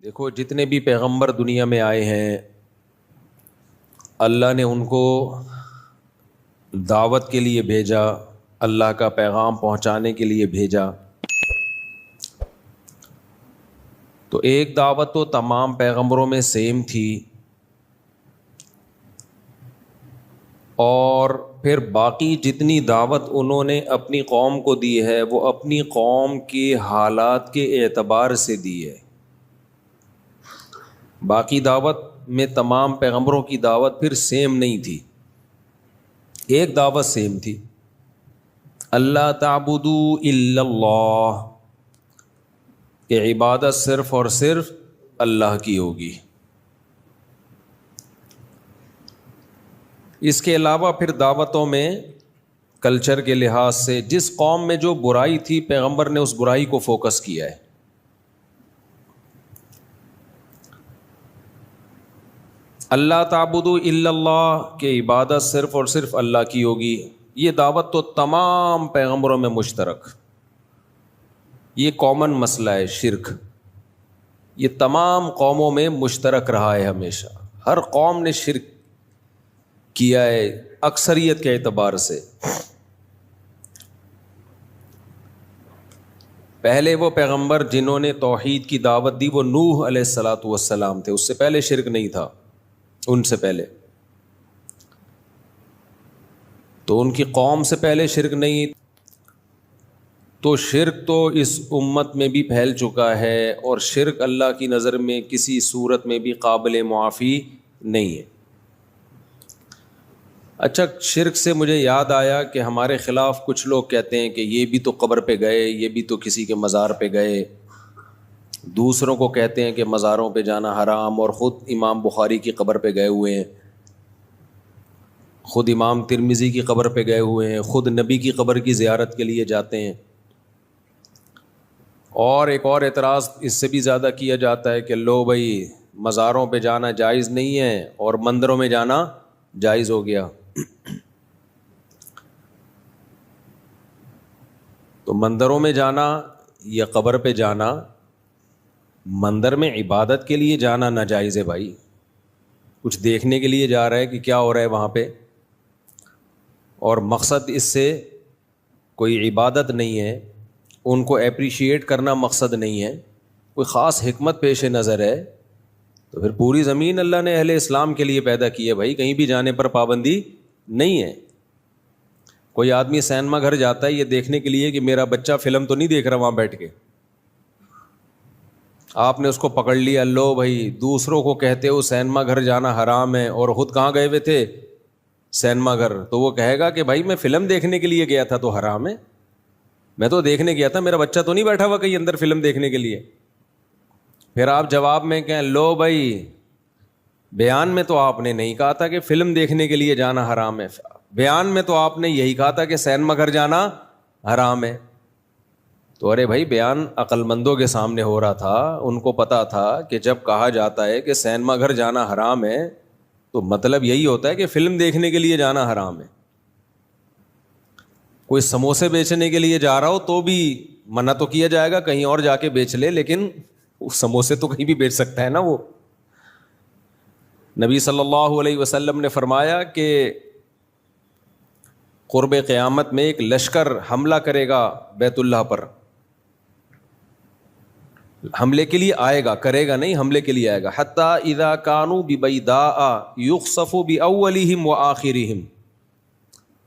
دیکھو جتنے بھی پیغمبر دنیا میں آئے ہیں اللہ نے ان کو دعوت کے لیے بھیجا، اللہ کا پیغام پہنچانے کے لیے بھیجا۔ تو ایک دعوت تو تمام پیغمبروں میں سیم تھی، اور پھر باقی جتنی دعوت انہوں نے اپنی قوم کو دی ہے وہ اپنی قوم کے حالات کے اعتبار سے دی ہے۔ باقی دعوت میں تمام پیغمبروں کی دعوت پھر سیم نہیں تھی، ایک دعوت سیم تھی، اللہ تعبدوا الا اللہ، کہ عبادت صرف اور صرف اللہ کی ہوگی۔ اس کے علاوہ پھر دعوتوں میں کلچر کے لحاظ سے جس قوم میں جو برائی تھی پیغمبر نے اس برائی کو فوکس کیا ہے۔ اللہ تعبدوا الا اللہ، کہ عبادت صرف اور صرف اللہ کی ہوگی، یہ دعوت تو تمام پیغمبروں میں مشترک، یہ کامن مسئلہ ہے۔ شرک یہ تمام قوموں میں مشترک رہا ہے، ہمیشہ ہر قوم نے شرک کیا ہے اکثریت کے اعتبار سے۔ پہلے وہ پیغمبر جنہوں نے توحید کی دعوت دی وہ نوح علیہ الصلاۃ والسلام تھے، اس سے پہلے شرک نہیں تھا، ان سے پہلے تو ان کی قوم سے پہلے شرک نہیں، تو شرک تو اس امت میں بھی پھیل چکا ہے، اور شرک اللہ کی نظر میں کسی صورت میں بھی قابل معافی نہیں ہے۔ اچھا، شرک سے مجھے یاد آیا کہ ہمارے خلاف کچھ لوگ کہتے ہیں کہ یہ بھی تو قبر پہ گئے، یہ بھی تو کسی کے مزار پہ گئے، دوسروں کو کہتے ہیں کہ مزاروں پہ جانا حرام، اور خود امام بخاری کی قبر پہ گئے ہوئے ہیں، خود امام ترمذی کی قبر پہ گئے ہوئے ہیں، خود نبی کی قبر کی زیارت کے لیے جاتے ہیں۔ اور ایک اور اعتراض اس سے بھی زیادہ کیا جاتا ہے کہ لو بھائی مزاروں پہ جانا جائز نہیں ہے اور مندروں میں جانا جائز ہو گیا۔ تو مندروں میں جانا یا قبر پہ جانا، مندر میں عبادت کے لیے جانا ناجائز ہے بھائی، کچھ دیکھنے کے لیے جا رہا ہے کہ کیا ہو رہا ہے وہاں پہ، اور مقصد اس سے کوئی عبادت نہیں ہے، ان کو اپریشیٹ کرنا مقصد نہیں ہے، کوئی خاص حکمت پیش نظر ہے، تو پھر پوری زمین اللہ نے اہل اسلام کے لیے پیدا کی ہے بھائی، کہیں بھی جانے پر پابندی نہیں ہے۔ کوئی آدمی سینما گھر جاتا ہے یہ دیکھنے کے لیے کہ میرا بچہ فلم تو نہیں دیکھ رہا وہاں بیٹھ کے، آپ نے اس کو پکڑ لیا، لو بھائی دوسروں کو کہتے ہو سینما گھر جانا حرام ہے اور خود کہاں گئے ہوئے تھے؟ سینما گھر۔ تو وہ کہے گا کہ بھائی میں فلم دیکھنے کے لیے گیا تھا تو حرام ہے، میں تو دیکھنے گیا تھا، میرا بچہ تو نہیں بیٹھا ہوا کہیں اندر فلم دیکھنے کے لیے۔ پھر آپ جواب میں کہیں لو بھائی بیان میں تو آپ نے نہیں کہا تھا کہ فلم دیکھنے کے لیے جانا حرام ہے، بیان میں تو آپ نے یہی کہا تھا کہ سینما گھر جانا حرام ہے۔ تو ارے بھائی بیان عقل مندوں کے سامنے ہو رہا تھا، ان کو پتا تھا کہ جب کہا جاتا ہے کہ سینما گھر جانا حرام ہے تو مطلب یہی ہوتا ہے کہ فلم دیکھنے کے لیے جانا حرام ہے۔ کوئی سموسے بیچنے کے لیے جا رہا ہو تو بھی منع تو کیا جائے گا کہیں اور جا کے بیچ لے، لیکن سموسے تو کہیں بھی بیچ سکتا ہے نا وہ۔ نبی صلی اللہ علیہ وسلم نے فرمایا کہ قرب قیامت میں ایک لشکر حملہ کرے گا بیت اللہ پر، حملے کے لیے آئے گا، کرے گا نہیں، حملے کے لیے آئے گا، حتی اذا کانوا ببیداء یخسف باولہم وآخرہم،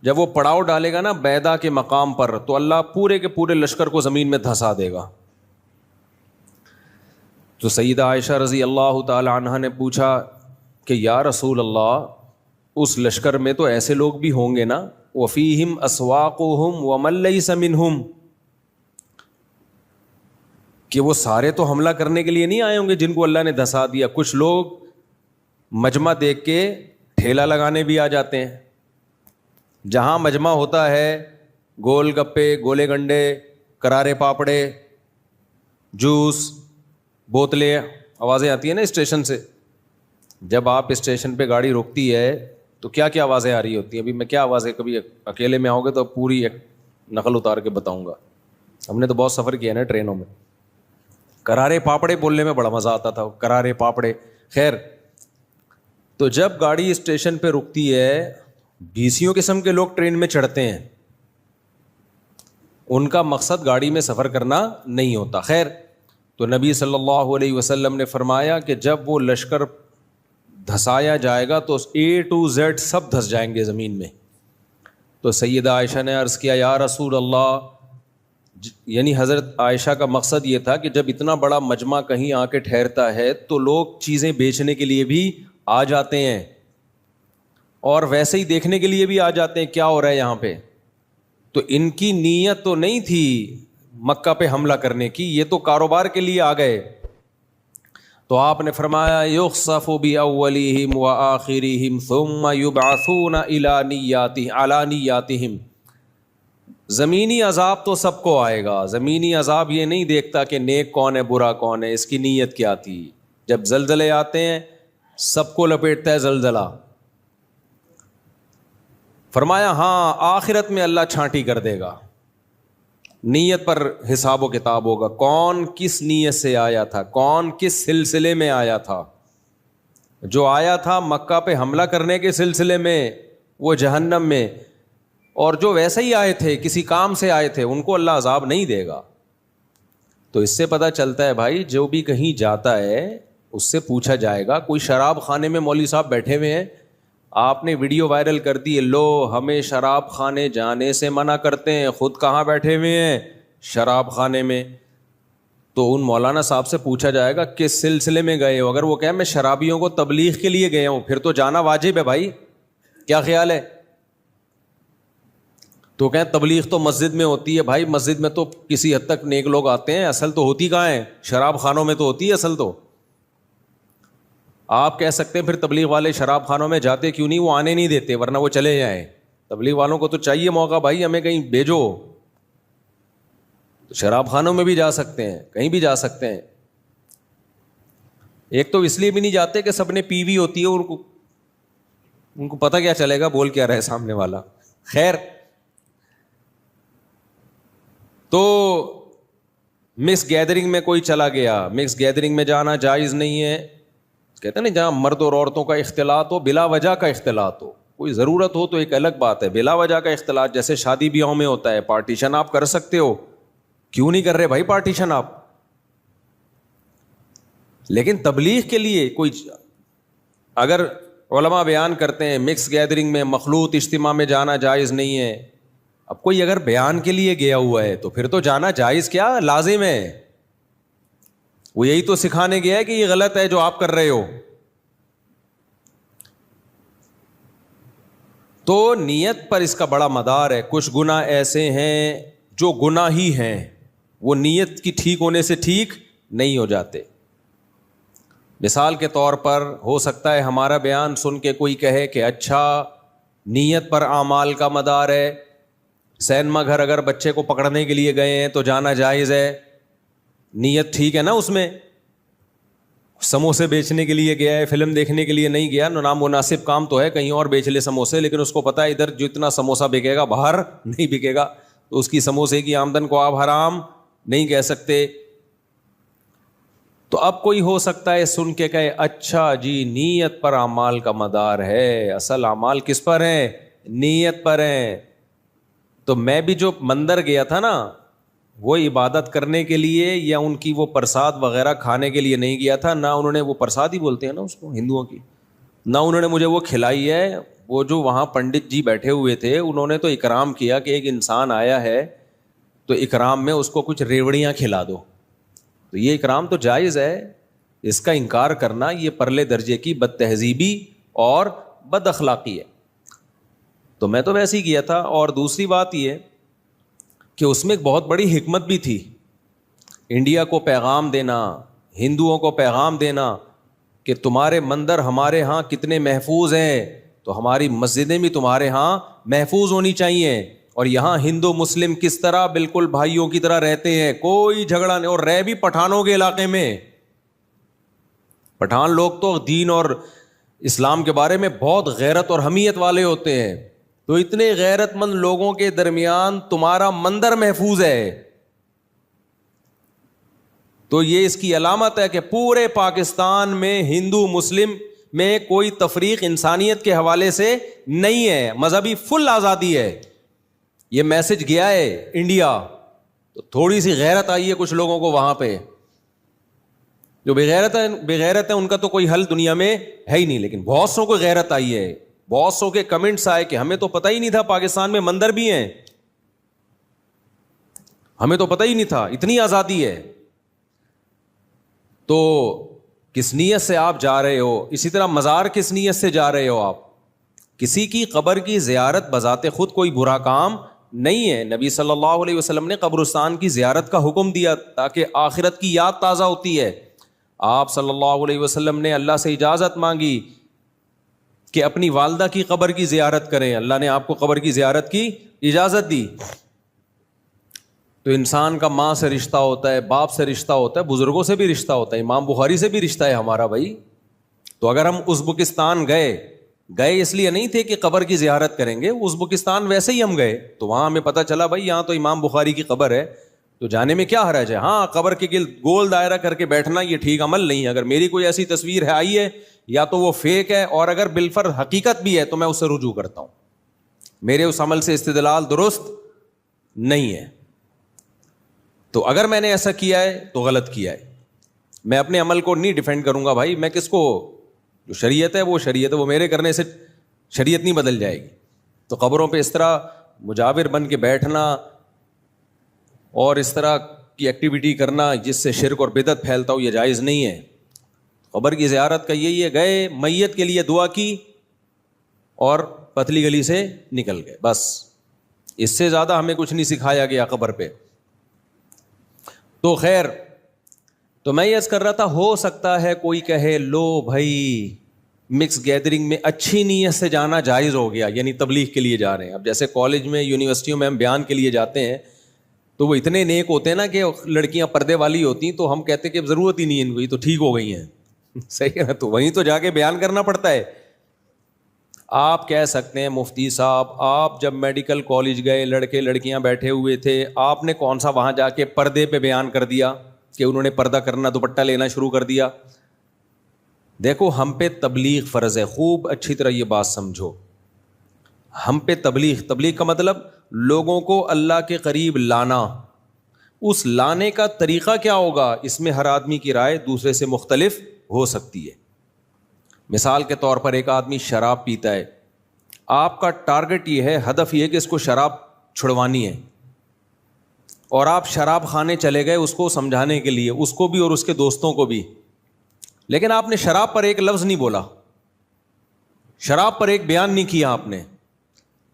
جب وہ پڑاؤ ڈالے گا نا بیدا کے مقام پر تو اللہ پورے کے پورے لشکر کو زمین میں دھسا دے گا۔ تو سیدہ عائشہ رضی اللہ تعالی عنہا نے پوچھا کہ یا رسول اللہ اس لشکر میں تو ایسے لوگ بھی ہوں گے نا، وفیہم اسواقہم ومن لیس منہم، کہ وہ سارے تو حملہ کرنے کے لیے نہیں آئے ہوں گے جن کو اللہ نے دھسا دیا، کچھ لوگ مجمع دیکھ کے ٹھیلا لگانے بھی آ جاتے ہیں، جہاں مجمع ہوتا ہے گول گپے، گولے گنڈے، کرارے پاپڑے، جوس، بوتلیں، آوازیں آتی ہیں نا اسٹیشن سے، جب آپ اسٹیشن پہ گاڑی روکتی ہے تو کیا کیا آوازیں آ رہی ہوتی ہیں؟ ابھی میں کیا آوازیں، کبھی اکیلے میں آؤ گے تو پوری ایک نقل اتار کے بتاؤں گا، ہم نے تو بہت سفر کیا ہے نا ٹرینوں میں۔ کرارے پاپڑے بولنے میں بڑا مزہ آتا تھا، کرارے پاپڑے. خیر، تو جب گاڑی اسٹیشن پہ رکتی ہے، بھیسیوں قسم کے لوگ ٹرین میں چڑھتے ہیں، ان کا مقصد گاڑی میں سفر کرنا نہیں ہوتا. خیر، تو نبی صلی اللہ علیہ وسلم نے فرمایا کہ جب وہ لشکر دھسایا جائے گا تو A to Z سب دھس جائیں گے زمین میں. تو سیدہ عائشہ نے عرض کیا یا رسول اللہ، یعنی حضرت عائشہ کا مقصد یہ تھا کہ جب اتنا بڑا مجمع کہیں آ کے ٹھہرتا ہے تو لوگ چیزیں بیچنے کے لیے بھی آ جاتے ہیں اور ویسے ہی دیکھنے کے لیے بھی آ جاتے ہیں کیا ہو رہا ہے یہاں پہ. تو ان کی نیت تو نہیں تھی مکہ پہ حملہ کرنے کی، یہ تو کاروبار کے لیے آ گئے. تو آپ نے فرمایا یخسف باولہم وآخرہم ثم یبعثون علی نیاتہم. زمینی عذاب تو سب کو آئے گا، زمینی عذاب یہ نہیں دیکھتا کہ نیک کون ہے برا کون ہے، اس کی نیت کیا تھی. جب زلزلے آتے ہیں سب کو لپیٹتا ہے زلزلہ. فرمایا ہاں آخرت میں اللہ چھانٹی کر دے گا، نیت پر حساب و کتاب ہوگا، کون کس نیت سے آیا تھا، کون کس سلسلے میں آیا تھا. جو آیا تھا مکہ پہ حملہ کرنے کے سلسلے میں وہ جہنم میں، اور جو ویسے ہی آئے تھے کسی کام سے آئے تھے ان کو اللہ عذاب نہیں دے گا. تو اس سے پتہ چلتا ہے بھائی جو بھی کہیں جاتا ہے اس سے پوچھا جائے گا. کوئی شراب خانے میں مولوی صاحب بیٹھے ہوئے ہیں، آپ نے ویڈیو وائرل کر دی، لو ہمیں شراب خانے جانے سے منع کرتے ہیں، خود کہاں بیٹھے ہوئے ہیں؟ شراب خانے میں. تو ان مولانا صاحب سے پوچھا جائے گا کس سلسلے میں گئے ہو. اگر وہ کہیں میں شرابیوں کو تبلیغ کے لیے گیا ہوں، پھر تو جانا واجب ہے بھائی. کیا خیال ہے؟ تو کہیں تبلیغ تو مسجد میں ہوتی ہے. بھائی مسجد میں تو کسی حد تک نیک لوگ آتے ہیں، اصل تو ہوتی کہاں ہے؟ شراب خانوں میں تو ہوتی ہے اصل تو. آپ کہہ سکتے ہیں پھر تبلیغ والے شراب خانوں میں جاتے کیوں نہیں؟ وہ آنے نہیں دیتے ورنہ وہ چلے جائیں. تبلیغ والوں کو تو چاہیے موقع، بھائی ہمیں کہیں بھیجو. تو شراب خانوں میں بھی جا سکتے ہیں، کہیں بھی جا سکتے ہیں. ایک تو اس لیے بھی نہیں جاتے کہ سب نے پی وی ہوتی ہے، ان کو پتہ کیا چلے گا بول کیا رہے سامنے والا. خیر، تو مکس گیدرنگ میں کوئی چلا گیا، مکس گیدرنگ میں جانا جائز نہیں ہے. کہتے ہیں نا جہاں مرد اور عورتوں کا اختلاط ہو، بلا وجہ کا اختلاط ہو، کوئی ضرورت ہو تو ایک الگ بات ہے. بلا وجہ کا اختلاط جیسے شادی بیاہوں میں ہوتا ہے، پارٹیشن آپ کر سکتے ہو، کیوں نہیں کر رہے بھائی پارٹیشن آپ؟ لیکن تبلیغ کے لیے کوئی، اگر علماء بیان کرتے ہیں مکس گیدرنگ میں مخلوط اجتماع میں جانا جائز نہیں ہے، اب کوئی اگر بیان کے لیے گیا ہوا ہے تو پھر تو جانا جائز کیا لازم ہے. وہ یہی تو سکھانے گیا ہے کہ یہ غلط ہے جو آپ کر رہے ہو. تو نیت پر اس کا بڑا مدار ہے. کچھ گناہ ایسے ہیں جو گناہ ہی ہیں، وہ نیت کی ٹھیک ہونے سے ٹھیک نہیں ہو جاتے. مثال کے طور پر ہو سکتا ہے ہمارا بیان سن کے کوئی کہے کہ اچھا نیت پر اعمال کا مدار ہے، سینما گھر اگر بچے کو پکڑنے کے لیے گئے ہیں تو جانا جائز ہے، نیت ٹھیک ہے نا اس میں. سموسے بیچنے کے لیے گیا ہے، فلم دیکھنے کے لیے نہیں گیا، نامناسب کام تو ہے، کہیں اور بیچ لے سموسے، لیکن اس کو پتا ہے ادھر جتنا سموسا بکے گا باہر نہیں بکے گا، تو اس کی سموسے کی آمدن کو آپ حرام نہیں کہہ سکتے. تو اب کوئی ہو سکتا ہے سن کے کہے اچھا جی نیت پر اعمال کا مدار ہے، اصل اعمال کس پر ہیں؟ نیت پر ہیں. تو میں بھی جو مندر گیا تھا نا وہ عبادت کرنے کے لیے یا ان کی وہ پرساد وغیرہ کھانے کے لیے نہیں گیا تھا، نہ انہوں نے وہ پرساد ہی بولتے ہیں نا اس کو ہندوؤں کی، نہ انہوں نے مجھے وہ کھلائی ہے. وہ جو وہاں پنڈت جی بیٹھے ہوئے تھے انہوں نے تو اکرام کیا کہ ایک انسان آیا ہے تو اکرام میں اس کو کچھ ریوڑیاں کھلا دو. تو یہ اکرام تو جائز ہے، اس کا انکار کرنا یہ پرلے درجے کی بد تہذیبی اور بد اخلاقی ہے. تو میں تو ویسے ہی کیا تھا. اور دوسری بات یہ کہ اس میں ایک بہت بڑی حکمت بھی تھی، انڈیا کو پیغام دینا، ہندوؤں کو پیغام دینا کہ تمہارے مندر ہمارے ہاں کتنے محفوظ ہیں، تو ہماری مسجدیں بھی تمہارے ہاں محفوظ ہونی چاہیے. اور یہاں ہندو مسلم کس طرح بالکل بھائیوں کی طرح رہتے ہیں، کوئی جھگڑا نہیں. اور رہ بھی پٹھانوں کے علاقے میں، پٹھان لوگ تو دین اور اسلام کے بارے میں بہت غیرت اور حمیت والے ہوتے ہیں. تو اتنے غیرت مند لوگوں کے درمیان تمہارا مندر محفوظ ہے. تو یہ اس کی علامت ہے کہ پورے پاکستان میں ہندو مسلم میں کوئی تفریق انسانیت کے حوالے سے نہیں ہے, مذہبی فل آزادی ہے. یہ میسج گیا ہے انڈیا, تو تھوڑی سی غیرت آئی ہے کچھ لوگوں کو وہاں پہ. جو بغیرت ہے ان کا تو کوئی حل دنیا میں ہے ہی نہیں, لیکن بہت سو کو غیرت آئی ہے. بہت سو کے کمنٹس آئے کہ ہمیں تو پتہ ہی نہیں تھا پاکستان میں مندر بھی ہیں, ہمیں تو پتہ ہی نہیں تھا, اتنی آزادی ہے. تو کس نیت سے آپ جا رہے ہو؟ اسی طرح مزار کس نیت سے جا رہے ہو آپ؟ کسی کی قبر کی زیارت بذات خود کوئی برا کام نہیں ہے. نبی صلی اللہ علیہ وسلم نے قبرستان کی زیارت کا حکم دیا تاکہ آخرت کی یاد تازہ ہوتی ہے. آپ صلی اللہ علیہ وسلم نے اللہ سے اجازت مانگی کہ اپنی والدہ کی قبر کی زیارت کریں, اللہ نے آپ کو قبر کی زیارت کی اجازت دی. تو انسان کا ماں سے رشتہ ہوتا ہے, باپ سے رشتہ ہوتا ہے, بزرگوں سے بھی رشتہ ہوتا ہے. امام بخاری سے بھی رشتہ ہے ہمارا بھائی. تو اگر ہم ازبکستان گئے اس لیے نہیں تھے کہ قبر کی زیارت کریں گے, ازبکستان ویسے ہی ہم گئے تو وہاں ہمیں پتہ چلا بھائی یہاں تو امام بخاری کی قبر ہے, تو جانے میں کیا حرج ہے. ہاں, قبر کے گرد گول دائرہ کر کے بیٹھنا یہ ٹھیک عمل نہیں ہے. اگر میری کوئی ایسی تصویر ہے آئی ہے یا تو وہ فیک ہے, اور اگر بالفرض حقیقت بھی ہے تو میں اسے رجوع کرتا ہوں. میرے اس عمل سے استدلال درست نہیں ہے. تو اگر میں نے ایسا کیا ہے تو غلط کیا ہے. میں اپنے عمل کو نہیں ڈیفینڈ کروں گا بھائی, میں کس کو, جو شریعت ہے وہ شریعت ہے, وہ میرے کرنے سے شریعت نہیں بدل جائے گی. تو قبروں پہ اس طرح مجاور بن کے بیٹھنا اور اس طرح کی ایکٹیویٹی کرنا جس سے شرک اور بدعت پھیلتا ہو, یہ جائز نہیں ہے. قبر کی زیارت کا یہی ہے, گئے میت کے لیے دعا کی اور پتلی گلی سے نکل گئے, بس. اس سے زیادہ ہمیں کچھ نہیں سکھایا گیا قبر پہ. تو خیر, تو میں یہ عرض کر رہا تھا, ہو سکتا ہے کوئی کہے لو بھائی مکس گیدرنگ میں اچھی نیت سے جانا جائز ہو گیا, یعنی تبلیغ کے لیے جا رہے ہیں. اب جیسے کالج میں یونیورسٹیوں میں ہم بیان کے لیے جاتے ہیں تو وہ اتنے نیک ہوتے ہیں نا کہ لڑکیاں پردے والی ہوتی ہیں, تو ہم کہتے ہیں کہ ضرورت ہی نہیں ہے ان کو, یہ تو ٹھیک ہو گئی ہیں. صحیح ہے نا, تو وہیں تو جا کے بیان کرنا پڑتا ہے. آپ کہہ سکتے ہیں مفتی صاحب آپ جب میڈیکل کالج گئے لڑکے لڑکیاں بیٹھے ہوئے تھے, آپ نے کون سا وہاں جا کے پردے پہ بیان کر دیا کہ انہوں نے پردہ کرنا, دوپٹہ لینا شروع کر دیا. دیکھو ہم پہ تبلیغ فرض ہے, خوب اچھی طرح یہ بات سمجھو. ہم پہ تبلیغ کا مطلب لوگوں کو اللہ کے قریب لانا. اس لانے کا طریقہ کیا ہوگا, اس میں ہر آدمی کی رائے دوسرے سے مختلف ہو سکتی ہے. مثال کے طور پر ایک آدمی شراب پیتا ہے, آپ کا ٹارگٹ یہ ہے, ہدف یہ ہے کہ اس کو شراب چھڑوانی ہے, اور آپ شراب خانے چلے گئے اس کو سمجھانے کے لیے, اس کو بھی اور اس کے دوستوں کو بھی, لیکن آپ نے شراب پر ایک لفظ نہیں بولا, شراب پر ایک بیان نہیں کیا آپ نے.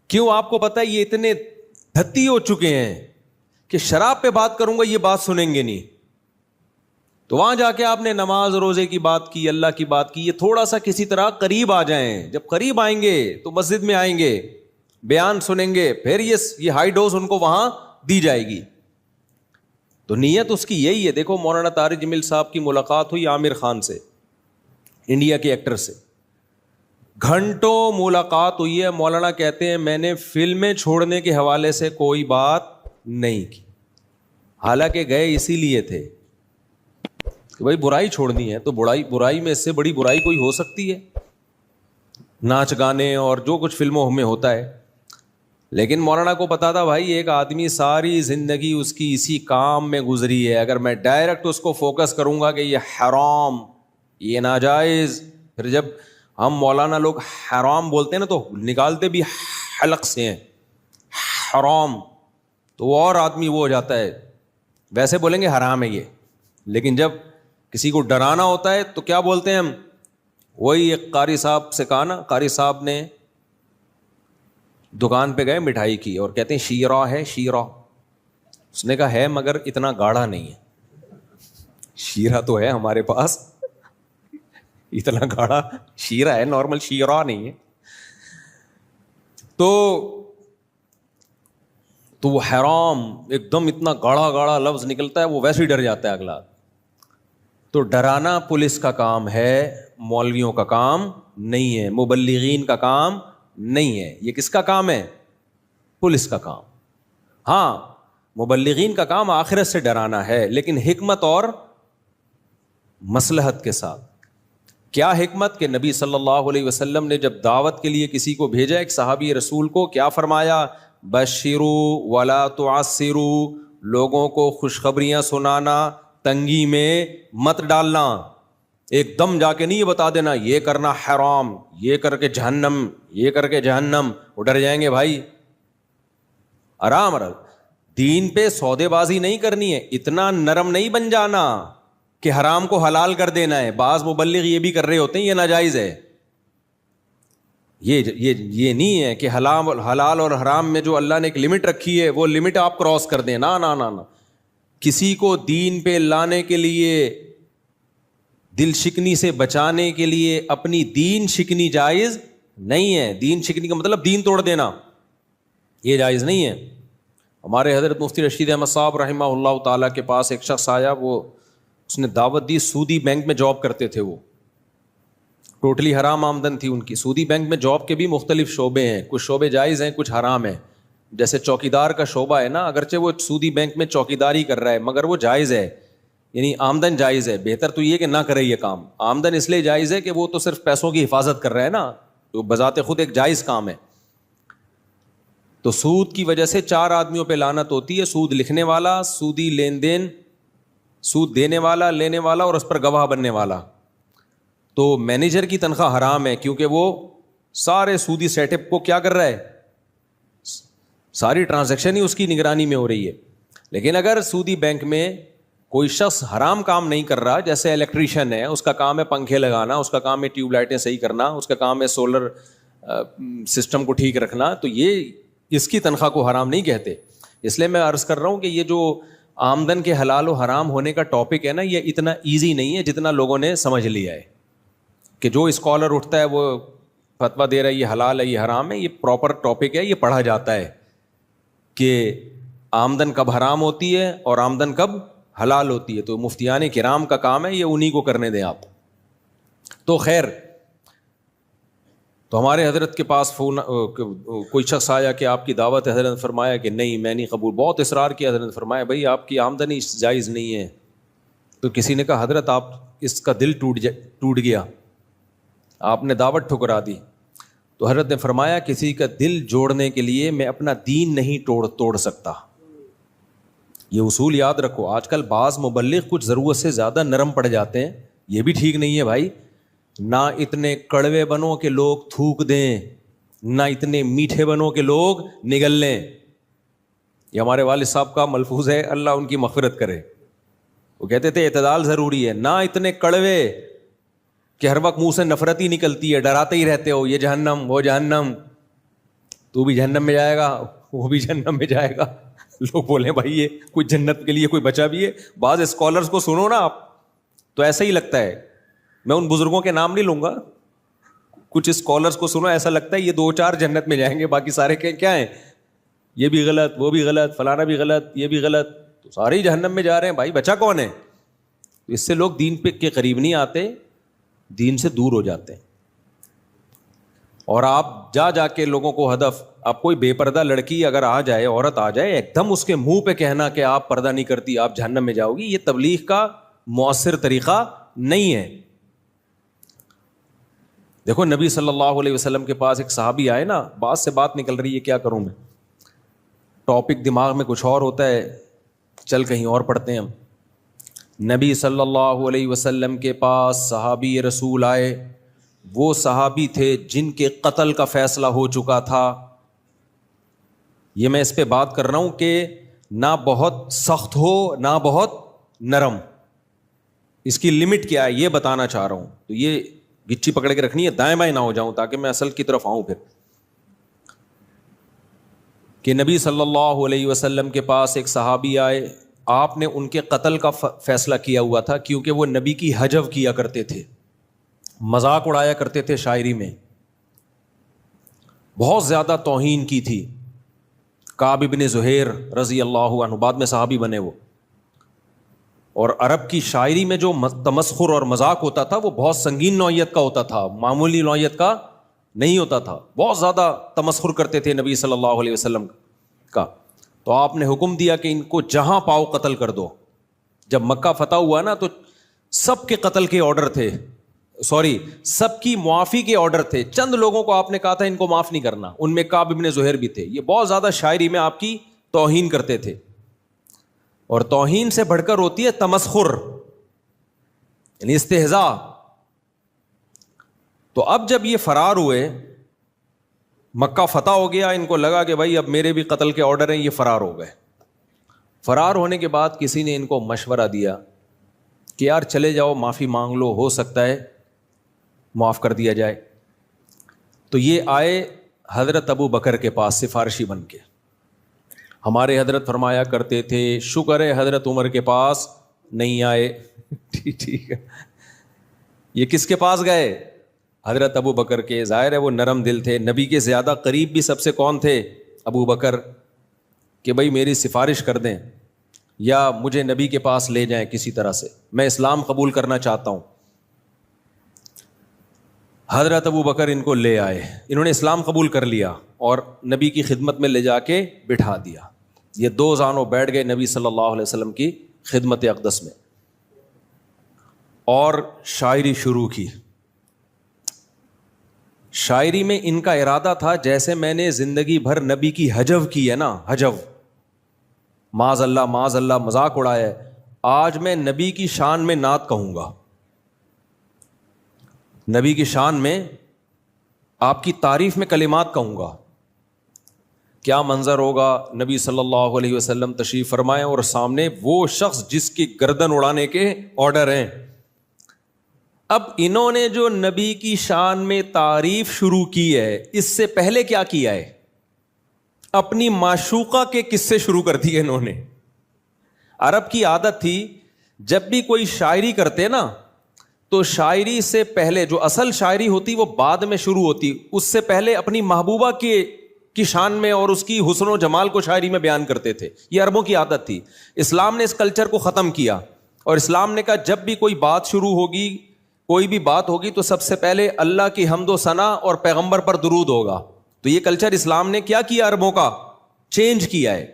کیوں؟ آپ کو پتہ ہے یہ اتنے دھتی ہو چکے ہیں کہ شراب پہ بات کروں گا یہ بات سنیں گے نہیں. تو وہاں جا کے آپ نے نماز روزے کی بات کی, اللہ کی بات کی, یہ تھوڑا سا کسی طرح قریب آ جائیں. جب قریب آئیں گے تو مسجد میں آئیں گے, بیان سنیں گے, پھر یہ ہائی ڈوز ان کو وہاں دی جائے گی. تو نیت اس کی یہی ہے. دیکھو مولانا طارق جمیل صاحب کی ملاقات ہوئی عامر خان سے, انڈیا کے ایکٹر سے, گھنٹوں ملاقات ہوئی ہے. مولانا کہتے ہیں میں نے فلمیں چھوڑنے کے حوالے سے کوئی بات نہیں کی, حالانکہ گئے اسی لیے تھے کہ بھائی برائی چھوڑنی ہے. تو برائی میں اس سے بڑی برائی کوئی ہو سکتی ہے؟ ناچ گانے اور جو کچھ فلموں میں ہوتا ہے. لیکن مولانا کو پتا تھا بھائی ایک آدمی ساری زندگی اس کی اسی کام میں گزری ہے, اگر میں ڈائریکٹ اس کو فوکس کروں گا کہ یہ حرام یہ ناجائز, پھر جب ہم مولانا لوگ حرام بولتے ہیں نا تو نکالتے بھی حلق سے ہیں حرام, تو وہ اور آدمی وہ ہو جاتا ہے. ویسے بولیں گے حرام ہے یہ, لیکن جب کسی کو ڈرانا ہوتا ہے تو کیا بولتے ہیں ہم؟ وہی ایک قاری صاحب سے کہا نا, قاری صاحب نے دکان پہ گئے مٹھائی کی اور کہتے ہیں شیرہ ہے شیرہ. اس نے کہا ہے مگر اتنا گاڑھا نہیں ہے. شیرہ تو ہے ہمارے پاس, اتنا گاڑھا شیرہ ہے, نارمل شیرہ نہیں ہے. تو وہ حرام ایک دم اتنا گاڑھا گاڑھا لفظ نکلتا ہے, وہ ویسے ہی ڈر جاتا ہے اگلا. تو ڈرانا پولیس کا کام ہے, مولویوں کا کام نہیں ہے, مبلغین کا کام نہیں ہے. یہ کس کا کام ہے؟ پولیس کا کام. ہاں مبلغین کا کام آخرت سے ڈرانا ہے, لیکن حکمت اور مصلحت کے ساتھ. کیا حکمت کہ نبی صلی اللہ علیہ وسلم نے جب دعوت کے لیے کسی کو بھیجا ایک صحابی رسول کو, کیا فرمایا؟ بشروا ولا تعسروا, لوگوں کو خوشخبریاں سنانا, تنگی میں مت ڈالنا. ایک دم جا کے نہیں یہ بتا دینا یہ کرنا حرام, یہ کر کے جہنم, یہ کر کے جہنم, وہ ڈر جائیں گے بھائی. آرام آرام, دین پہ سودے بازی نہیں کرنی ہے, اتنا نرم نہیں بن جانا کہ حرام کو حلال کر دینا ہے. بعض مبلغ یہ بھی کر رہے ہوتے ہیں یہ ناجائز ہے. یہ نہیں ہے کہ حلال اور حرام میں جو اللہ نے ایک لمٹ رکھی ہے وہ لمٹ آپ کراس کر دیں. نا نا نا نا, کسی کو دین پہ لانے کے لیے, دل شکنی سے بچانے کے لیے اپنی دین شکنی جائز نہیں ہے. دین شکنی کا مطلب دین توڑ دینا, یہ جائز نہیں ہے. ہمارے حضرت مفتی رشید احمد صاحب رحمہ اللہ تعالیٰ کے پاس ایک شخص آیا, اس نے دعوت دی, سودی بینک میں جاب کرتے تھے, وہ ٹوٹلی حرام آمدن تھی ان کی. سودی بینک میں جاب کے بھی مختلف شعبے ہیں, کچھ شعبے جائز ہیں کچھ حرام ہیں. جیسے چوکیدار کا شعبہ ہے نا, اگرچہ وہ سودی بینک میں چوکیداری کر رہا ہے مگر وہ جائز ہے, یعنی آمدن جائز ہے. بہتر تو یہ کہ نہ کرے یہ کام. آمدن اس لیے جائز ہے کہ وہ تو صرف پیسوں کی حفاظت کر رہا ہے نا, تو بذات خود ایک جائز کام ہے. تو سود کی وجہ سے 4 آدمیوں پہ لعنت ہوتی ہے, سود لکھنے والا, سودی لین دین, سود دینے والا, لینے والا, اور اس پر گواہ بننے والا. تو مینیجر کی تنخواہ حرام ہے کیونکہ وہ سارے سودی سیٹ اپ کو کیا کر رہا ہے, ساری ٹرانزیکشن ہی اس کی نگرانی میں ہو رہی ہے. لیکن اگر سودی بینک میں کوئی شخص حرام کام نہیں کر رہا, جیسے الیکٹریشین ہے, اس کا کام ہے پنکھے لگانا, اس کا کام ہے ٹیوب لائٹیں صحیح کرنا, اس کا کام ہے سولر سسٹم کو ٹھیک رکھنا, تو یہ اس کی تنخواہ کو حرام نہیں کہتے. اس لیے میں عرض کر رہا ہوں کہ یہ جو آمدن کے حلال و حرام ہونے کا ٹاپک ہے نا, یہ اتنا ایزی نہیں ہے جتنا لوگوں نے سمجھ لیا ہے. کہ جو اسکالر اٹھتا ہے وہ فتویٰ دے رہا ہے یہ حلال ہے یہ حرام ہے, یہ پراپر ٹاپک ہے, یہ پڑھا جاتا ہے کہ آمدن کب حرام ہوتی ہے اور آمدن کب حلال ہوتی ہے. تو مفتیان کرام کا کام ہے, یہ انہی کو کرنے دیں آپ. تو خیر, تو ہمارے حضرت کے پاس کوئی شخص آیا کہ آپ کی دعوت ہے, حضرت نے فرمایا کہ نہیں میں نہیں قبول. بہت اصرار کیا, حضرت نے فرمایا بھائی آپ کی آمدنی جائز نہیں ہے. تو کسی نے کہا حضرت آپ اس کا دل ٹوٹ گیا, آپ نے دعوت ٹھکرا دی. تو حضرت نے فرمایا کسی کا دل جوڑنے کے لیے میں اپنا دین نہیں توڑ سکتا. یہ اصول یاد رکھو. آج کل بعض مبلغ کچھ ضرورت سے زیادہ نرم پڑ جاتے ہیں, یہ بھی ٹھیک نہیں ہے بھائی. نہ اتنے کڑوے بنو کہ لوگ تھوک دیں, نہ اتنے میٹھے بنو کہ لوگ نگل لیں. یہ ہمارے والد صاحب کا ملفوظ ہے, اللہ ان کی مغفرت کرے. وہ کہتے تھے اعتدال ضروری ہے, نہ اتنے کڑوے کہ ہر وقت منہ سے نفرت ہی نکلتی ہے, ڈراتے ہی رہتے ہو یہ جہنم وہ جہنم, تو بھی جہنم میں جائے گا وہ بھی جہنم میں جائے گا. لوگ بولیں بھائی یہ کوئی جنت کے لیے کوئی بچا بھی ہے. بعض اسکالرز کو سنو نا آپ تو ایسا ہی لگتا ہے, میں ان بزرگوں کے نام نہیں لوں گا, کچھ اسکالرز کو سنو ایسا لگتا ہے یہ 2-4 جنت میں جائیں گے, باقی سارے کیا ہیں, یہ بھی غلط وہ بھی غلط فلانا بھی غلط یہ بھی غلط, تو سارے ہی جہنم میں جا رہے ہیں. بھائی بچا کون ہے؟ اس سے لوگ دین پہ کے قریب نہیں آتے, دین سے دور ہو جاتے ہیں. اور آپ جا کے لوگوں کو ہدف, آپ کوئی بے پردہ لڑکی اگر آ جائے, عورت آ جائے, ایک دم اس کے منہ پہ کہنا کہ آپ پردہ نہیں کرتی آپ جہنم میں جاؤ گی, یہ تبلیغ کا مؤثر طریقہ نہیں ہے. دیکھو نبی صلی اللہ علیہ وسلم کے پاس ایک صحابی آئے نا, بات سے بات نکل رہی ہے, کیا کروں میں, ٹاپک دماغ میں کچھ اور ہوتا ہے, چل کہیں اور پڑھتے ہیں ہم. نبی صلی اللہ علیہ وسلم کے پاس صحابی رسول آئے, وہ صحابی تھے جن کے قتل کا فیصلہ ہو چکا تھا. یہ میں اس پہ بات کر رہا ہوں کہ نہ بہت سخت ہو نہ بہت نرم, اس کی لمٹ کیا ہے یہ بتانا چاہ رہا ہوں. تو یہ گچی پکڑ کے رکھنی ہے, دائیں بائیں نہ ہو جاؤں تاکہ میں اصل کی طرف آؤں. پھر کہ نبی صلی اللہ علیہ وسلم کے پاس ایک صحابی آئے, آپ نے ان کے قتل کا فیصلہ کیا ہوا تھا کیونکہ وہ نبی کی حجو کیا کرتے تھے, مذاق اڑایا کرتے تھے شاعری میں, بہت زیادہ توہین کی تھی. کعب ابن زہیر رضی اللہ عنہ بعد میں صحابی بنے وہ, اور عرب کی شاعری میں جو تمسخر اور مذاق ہوتا تھا وہ بہت سنگین نوعیت کا ہوتا تھا, معمولی نوعیت کا نہیں ہوتا تھا. بہت زیادہ تمسخر کرتے تھے نبی صلی اللہ علیہ وسلم کا. تو آپ نے حکم دیا کہ ان کو جہاں پاؤ قتل کر دو. جب مکہ فتح ہوا نا تو سب کے قتل کے آرڈر تھے، سب کی معافی کے آرڈر تھے، چند لوگوں کو آپ نے کہا تھا ان کو معاف نہیں کرنا، ان میں کعب ابن زہیر بھی تھے۔ یہ بہت زیادہ شاعری میں آپ کی توہین کرتے تھے، اور توہین سے بڑھ کر ہوتی ہے تمسخر، یعنی استہزاء۔ تو اب جب یہ فرار ہوئے، مکہ فتح ہو گیا، ان کو لگا کہ بھائی اب میرے بھی قتل کے آرڈر ہیں، یہ فرار ہو گئے۔ فرار ہونے کے بعد کسی نے ان کو مشورہ دیا کہ یار چلے جاؤ، معافی مانگ لو، ہو سکتا ہے معاف کر دیا جائے۔ تو یہ آئے حضرت ابو بکر کے پاس سفارشی بن کے۔ ہمارے حضرت فرمایا کرتے تھے شکر ہے حضرت عمر کے پاس نہیں آئے۔ ٹھیک ہے، یہ کس کے پاس گئے؟ حضرت ابو بکر کے۔ ظاہر ہے وہ نرم دل تھے، نبی کے زیادہ قریب بھی سب سے کون تھے؟ ابو بکر، کہ بھائی میری سفارش کر دیں یا مجھے نبی کے پاس لے جائیں کسی طرح سے، میں اسلام قبول کرنا چاہتا ہوں۔ حضرت ابو بکر ان کو لے آئے، انہوں نے اسلام قبول کر لیا اور نبی کی خدمت میں لے جا کے بٹھا دیا۔ یہ دو زانوں بیٹھ گئے نبی صلی اللہ علیہ وسلم کی خدمت اقدس میں، اور شاعری شروع کی۔ شاعری میں ان کا ارادہ تھا جیسے میں نے زندگی بھر نبی کی حجو کی ہے نا، حجو، معاذ اللہ مذاق اڑایا ہے، آج میں نبی کی شان میں نعت کہوں گا، نبی کی شان میں آپ کی تعریف میں کلمات کہوں گا۔ کیا منظر ہوگا، نبی صلی اللہ علیہ وسلم تشریف فرمائے اور سامنے وہ شخص جس کی گردن اڑانے کے آرڈر ہیں۔ اب انہوں نے جو نبی کی شان میں تعریف شروع کی ہے، اس سے پہلے کیا کیا ہے؟ اپنی معشوقہ کے قصے شروع کر دیے انہوں نے۔ عرب کی عادت تھی جب بھی کوئی شاعری کرتے نا تو شاعری سے پہلے جو اصل شاعری ہوتی وہ بعد میں شروع ہوتی، اس سے پہلے اپنی محبوبہ کی شان میں اور اس کی حسن و جمال کو شاعری میں بیان کرتے تھے۔ یہ عربوں کی عادت تھی۔ اسلام نے اس کلچر کو ختم کیا اور اسلام نے کہا جب بھی کوئی بات شروع ہوگی، کوئی بھی بات ہوگی تو سب سے پہلے اللہ کی حمد و ثنا اور پیغمبر پر درود ہوگا۔ تو یہ کلچر اسلام نے کیا کیا؟ عربوں کا چینج کیا ہے۔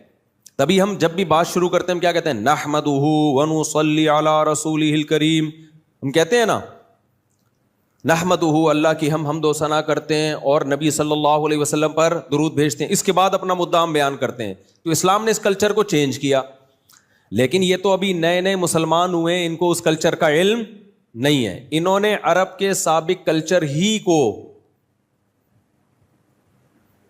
تبھی ہم جب بھی بات شروع کرتے ہیں ہم کیا کہتے ہیں؟ نحمدہ ونصلی علی رسولہ الکریم، ہم کہتے ہیں نا نحمدہ، اللہ کی ہم حمد و ثنا کرتے ہیں اور نبی صلی اللہ علیہ وسلم پر درود بھیجتے ہیں، اس کے بعد اپنا مدعا ہم بیان کرتے ہیں۔ تو اسلام نے اس کلچر کو چینج کیا، لیکن یہ تو ابھی نئے نئے مسلمان ہوئے ہیں، ان کو اس کلچر کا علم نہیں ہے۔ انہوں نے عرب کے سابق کلچر ہی کو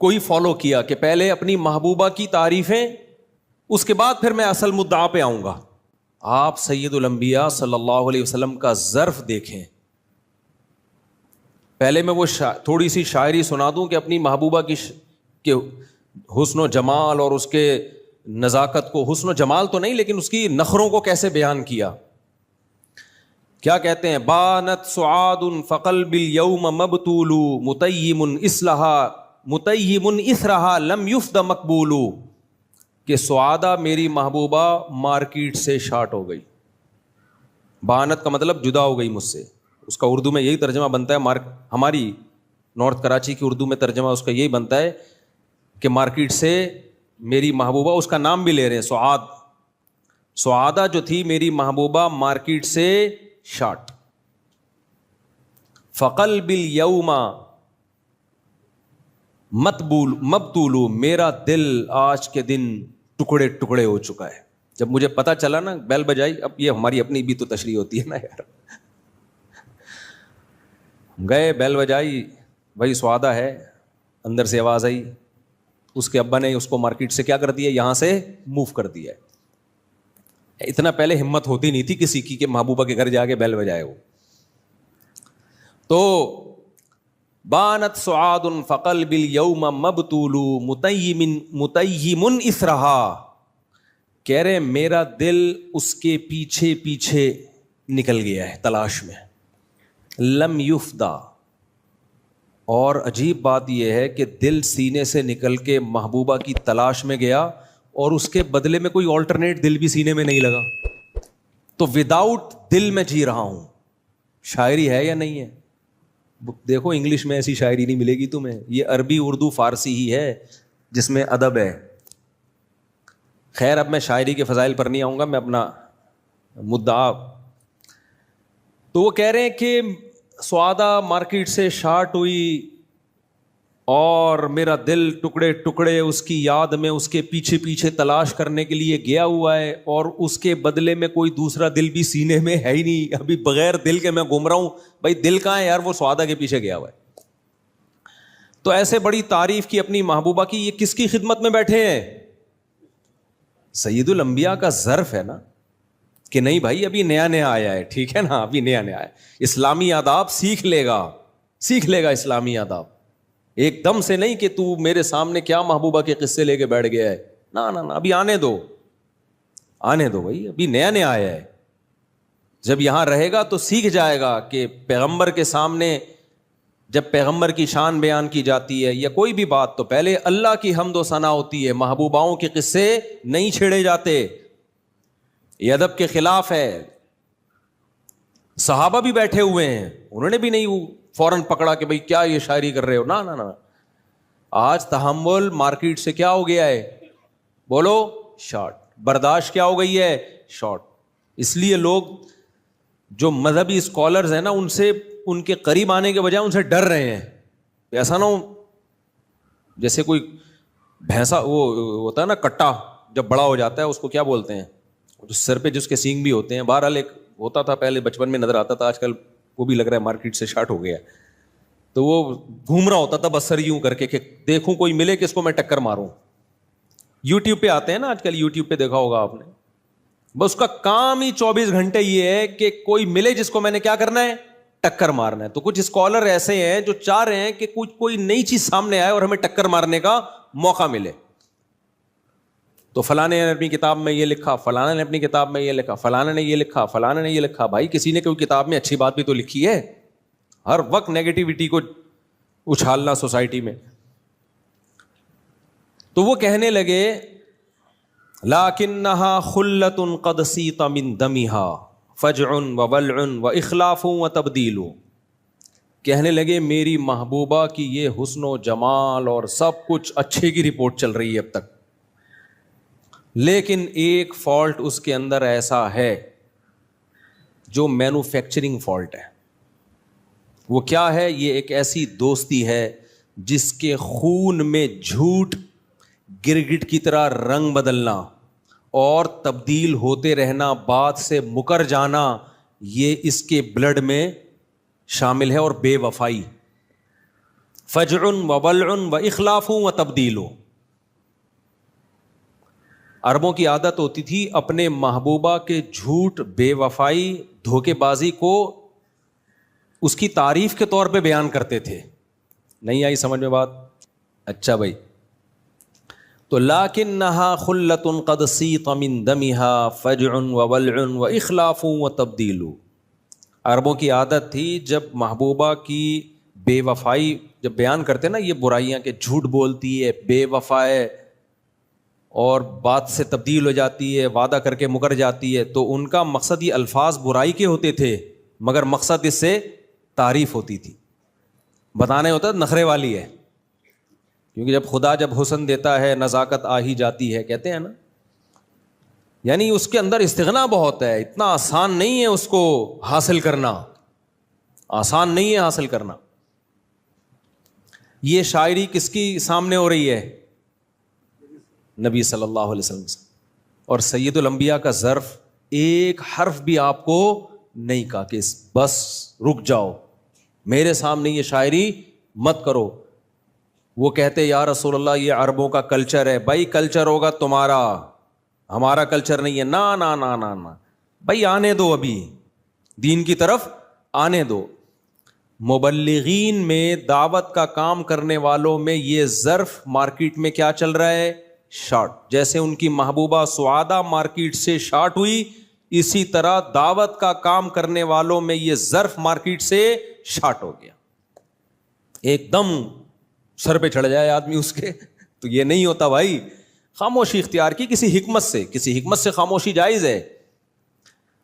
کوئی فالو کیا کہ پہلے اپنی محبوبہ کی تعریفیں، اس کے بعد پھر میں اصل مدعا پہ آؤں گا۔ آپ سید الانبیاء صلی اللہ علیہ وسلم کا ظرف دیکھیں۔ پہلے میں وہ تھوڑی سی شاعری سنا دوں کہ اپنی محبوبہ کے حسن و جمال اور اس کے نزاکت کو، حسن و جمال تو نہیں لیکن اس کی نخروں کو کیسے بیان کیا۔ کیا کہتے ہیں؟ بانت سعاد فقلب اليوم مبتول متیم اثرہا لم یفد مقبول، کہ سعادہ میری محبوبہ مارکیٹ سے شارٹ ہو گئی۔ بانت کا مطلب جدا ہو گئی مجھ سے، اس کا اردو میں یہی ترجمہ بنتا ہے، ہماری نارتھ کراچی کی اردو میں ترجمہ اس کا یہی بنتا ہے کہ مارکیٹ سے میری محبوبہ، اس کا نام بھی لے رہے ہیں سعاد، سعادہ جو تھی میری محبوبہ مارکیٹ سے شارٹ۔ فقلب الیوم مبتول، میرا دل آج کے دن ٹکڑے ٹکڑے ہو چکا ہے۔ جب مجھے پتا چلا نا، بیل بجائی، اب یہ ہماری اپنی بھی تو تشریح ہوتی ہے نا یار، گئے بیل بجائی، بھائی سعادہ ہے، اندر سے آواز آئی، اس کے ابا نے اس کو مارکیٹ سے کیا کر دیا؟ یہاں سے موو کر دیا۔ اتنا پہلے ہمت ہوتی نہیں تھی کسی کی کہ محبوبہ کے گھر جا کے بیل بجائے وہ۔ تو بانت سعاد فقلب الیوم مبتول متیم اثرہا، کہہ رہے میرا دل اس کے پیچھے پیچھے نکل گیا ہے تلاش میں۔ لم یفدا، اور عجیب بات یہ ہے کہ دل سینے سے نکل کے محبوبہ کی تلاش میں گیا اور اس کے بدلے میں کوئی آلٹرنیٹ دل بھی سینے میں نہیں لگا، تو وداؤٹ دل میں جی رہا ہوں۔ شاعری ہے یا نہیں ہے؟ دیکھو انگلش میں ایسی شاعری نہیں ملے گی تمہیں، یہ عربی اردو فارسی ہی ہے جس میں ادب ہے۔ خیر اب میں شاعری کے فضائل پر نہیں آؤں گا، میں اپنا مدعا تو وہ کہہ رہے ہیں کہ سعادہ مارکیٹ سے شارٹ ہوئی اور میرا دل ٹکڑے ٹکڑے اس کی یاد میں اس کے پیچھے پیچھے تلاش کرنے کے لیے گیا ہوا ہے، اور اس کے بدلے میں کوئی دوسرا دل بھی سینے میں ہے ہی نہیں، ابھی بغیر دل کے میں گھوم رہا ہوں. بھائی دل کہاں ہے یار؟ وہ سعادہ کے پیچھے گیا ہوا ہے. تو ایسے بڑی تعریف کی اپنی محبوبہ کی، یہ کس کی خدمت میں بیٹھے ہیں؟ سید الانبیاء کا ظرف ہے نا کہ نہیں بھائی ابھی نیا نیا آیا ہے، ٹھیک ہے نا، ابھی نیا نیا آیا، اسلامی آداب سیکھ لے گا اسلامی آداب. ایک دم سے نہیں کہ تو میرے سامنے کیا محبوبہ کے قصے لے کے بیٹھ گیا ہے، نا ابھی آنے دو بھائی، ابھی نیا نیا آیا ہے. جب یہاں رہے گا تو سیکھ جائے گا کہ پیغمبر کے سامنے جب پیغمبر کی شان بیان کی جاتی ہے یا کوئی بھی بات تو پہلے اللہ کی حمد و ثنا ہوتی ہے، محبوباؤں کے قصے نہیں چھیڑے جاتے. یہ ادب کے خلاف ہے. صحابہ بھی بیٹھے ہوئے ہیں، انہوں نے بھی نہیں فوراً پکڑا کہ بھئی کیا یہ شاعری کر رہے ہو، نا. آج تحمل مارکیٹ سے کیا ہو گیا ہے؟ بولو شارٹ. برداشت کیا ہو گئی ہے؟ شارٹ. اس لیے لوگ جو مذہبی اسکالرز ہیں نا، ان کے قریب آنے کے بجائے ان سے ڈر رہے ہیں. ایسا نہ ہو جیسے کوئی بھینسا وہ ہوتا ہے نا کٹا، جب بڑا ہو جاتا ہے اس کو کیا بولتے ہیں، جو سر پہ جس کے سینگ بھی ہوتے ہیں. بہرحال ایک ہوتا تھا پہلے بچپن میں نظر آتا تھا، آج کل وہ بھی لگ رہا ہے مارکیٹ سے شارٹ ہو گیا. تو وہ گھوم رہا ہوتا تھا بس سر یوں کر کے کہ دیکھوں کوئی ملے کہ اس کو میں ٹکر ماروں. یوٹیوب پہ آتے ہیں نا آج کل، یوٹیوب پہ دیکھا ہوگا آپ نے، بس اس کا کام ہی 24 گھنٹے یہ ہے کہ کوئی ملے جس کو میں نے کیا کرنا ہے، ٹکر مارنا ہے. تو کچھ اسکالر ایسے ہیں جو چاہ رہے ہیں کہ کوئی نئی چیز سامنے آئے اور ہمیں ٹکر مارنے کا موقع ملے. تو فلانے نے اپنی کتاب میں یہ لکھا، فلانا نے اپنی کتاب میں یہ لکھا، فلانا نے یہ لکھا، فلانا نے یہ لکھا. بھائی کسی نے کوئی کتاب میں اچھی بات بھی تو لکھی ہے. ہر وقت نیگیٹیوٹی کو اچھالنا سوسائٹی میں. تو وہ کہنے لگے لَكِنَّهَا خُلَّةٌ قَدْ سِيطَ مِن دَمِهَا فَجْعٌ وَبَلْعٌ وَإِخْلَافٌ وَتَبْدِيلٌ. کہنے لگے میری محبوبہ کی یہ حسن و جمال اور سب کچھ اچھے کی رپورٹ چل رہی ہے اب تک، لیکن ایک فالٹ اس کے اندر ایسا ہے جو مینوفیکچرنگ فالٹ ہے. وہ کیا ہے؟ یہ ایک ایسی دوستی ہے جس کے خون میں جھوٹ گرگٹ کی طرح رنگ بدلنا اور تبدیل ہوتے رہنا، بات سے مکر جانا، یہ اس کے بلڈ میں شامل ہے. اور بے وفائی، فجع وبلع واخلاف وتبدیل. عربوں کی عادت ہوتی تھی اپنے محبوبہ کے جھوٹ، بے وفائی، دھوکے بازی کو اس کی تعریف کے طور پہ بیان کرتے تھے. نہیں آئی سمجھ میں بات؟ اچھا بھائی، تو لَكِنَّهَا خُلَّةٌ قَدْ سِيطَ مِن دَمِهَا فَجْعٌ وَوَلْعٌ وَإِخْلَافٌ وَتَبْدِيلٌ. عربوں کی عادت تھی جب محبوبہ کی بے وفائی جب بیان کرتے نا، یہ برائیاں کہ جھوٹ بولتی ہے، بے وفا ہے اور بات سے تبدیل ہو جاتی ہے، وعدہ کر کے مکر جاتی ہے، تو ان کا مقصد یہ الفاظ برائی کے ہوتے تھے، مگر مقصد اس سے تعریف ہوتی تھی. بتانے ہوتا نخرے والی ہے، کیونکہ جب خدا جب حسن دیتا ہے نزاکت آ ہی جاتی ہے، کہتے ہیں نا، یعنی اس کے اندر استغنا بہت ہے. اتنا آسان نہیں ہے اس کو حاصل کرنا، آسان نہیں ہے حاصل کرنا. یہ شاعری کس کی سامنے ہو رہی ہے؟ نبی صلی اللہ علیہ وسلم سے. اور سید الانبیاء کا ظرف ایک حرف بھی آپ کو نہیں کہا کہ بس رک جاؤ، میرے سامنے یہ شاعری مت کرو. وہ کہتے یا رسول اللہ یہ عربوں کا کلچر ہے. بھائی کلچر ہوگا تمہارا، ہمارا کلچر نہیں ہے. نا نا نا نا نا بھائی آنے دو، ابھی دین کی طرف آنے دو. مبلغین میں، دعوت کا کام کرنے والوں میں یہ ظرف مارکیٹ میں کیا چل رہا ہے؟ شارٹ. جیسے ان کی محبوبہ سعادہ مارکیٹ سے شارٹ ہوئی، اسی طرح دعوت کا کام کرنے والوں میں یہ ظرف مارکیٹ سے شارٹ ہو گیا. ایک دم سر پہ چڑھ جائے آدمی اس کے، تو یہ نہیں ہوتا بھائی. خاموشی اختیار کی کسی حکمت سے خاموشی جائز ہے.